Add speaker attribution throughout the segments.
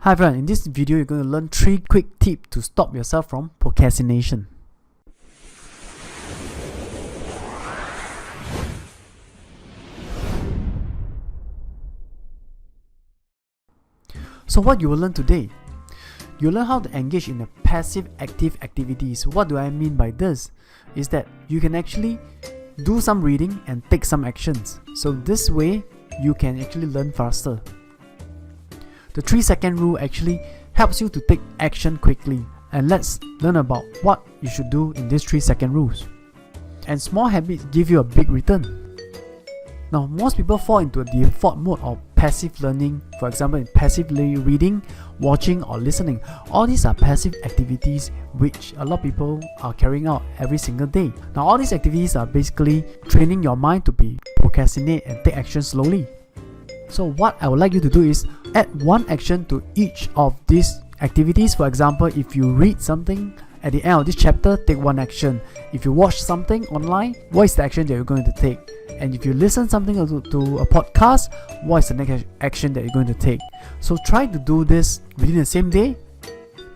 Speaker 1: Hi everyone, in this video you're going to learn 3 quick tips to stop yourself from procrastination. So what you will learn today? You'll learn how to engage in the passive active activities. What do I mean by this? Is that you can actually do some reading and take some actions. So this way you can actually learn faster. The 3-second rule actually helps you to take action quickly, and let's learn about what you should do in these 3-second rules. And small habits give you a big return. Now, most people fall into a default mode of passive learning, for example in passively reading, watching or listening. All these are passive activities which a lot of people are carrying out every single day. Now all these activities are basically training your mind to procrastinate and take action slowly. So what I would like you to do is add one action to each of these activities. For example, if you read something at the end of this chapter, take one action. If you watch something online, what is the action that you're going to take? And if you listen something to a podcast, what is the next action that you're going to take? So try to do this within the same day.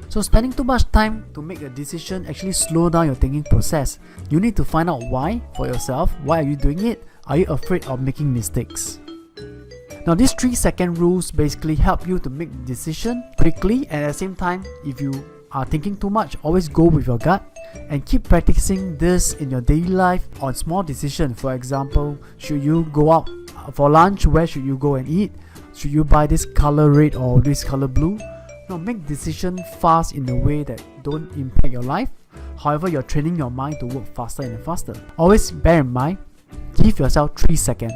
Speaker 1: So spending too much time to make a decision actually slow down your thinking process. You need to find out why for yourself. Why are you doing it? Are you afraid of making mistakes? Now these 3-second rules basically help you to make decision quickly, and at the same time, if you are thinking too much, always go with your gut and keep practicing this in your daily life on small decisions. For example, should you go out for lunch? Where should you go and eat? Should you buy this color red or this color blue? Now make decision fast in a way that don't impact your life. However, you're training your mind to work faster and faster. Always bear in mind, give yourself 3 seconds.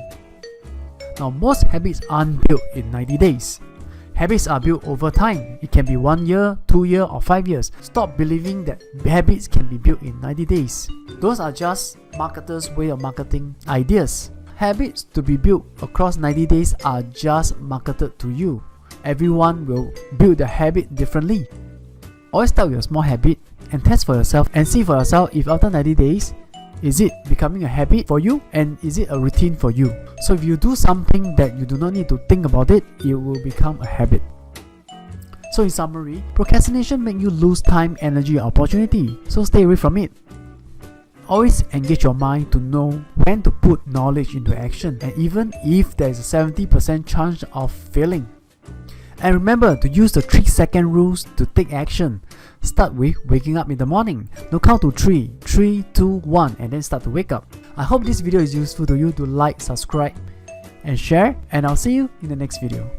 Speaker 1: Now most habits aren't built in 90 days. Habits are built over time. It can be 1 year, 2 years or 5 years. Stop believing that habits can be built in 90 days. Those are just marketers' way of marketing ideas. Habits to be built across 90 days are just marketed to you. Everyone will build their habit differently. Always start with a small habit and test for yourself and see for yourself if after 90 days, is it becoming a habit for you and is it a routine for you? So if you do something that you do not need to think about it, it will become a habit. So in summary, procrastination makes you lose time, energy, or opportunity. So stay away from it. Always engage your mind to know when to put knowledge into action, and even if there is a 70% chance of failing. And remember to use the 3-second rules to take action. Start with waking up in the morning. Now count to 3, 3, 2, 1 and then start to wake up. I hope this video is useful to you. To like, subscribe and share, and I'll see you in the next video.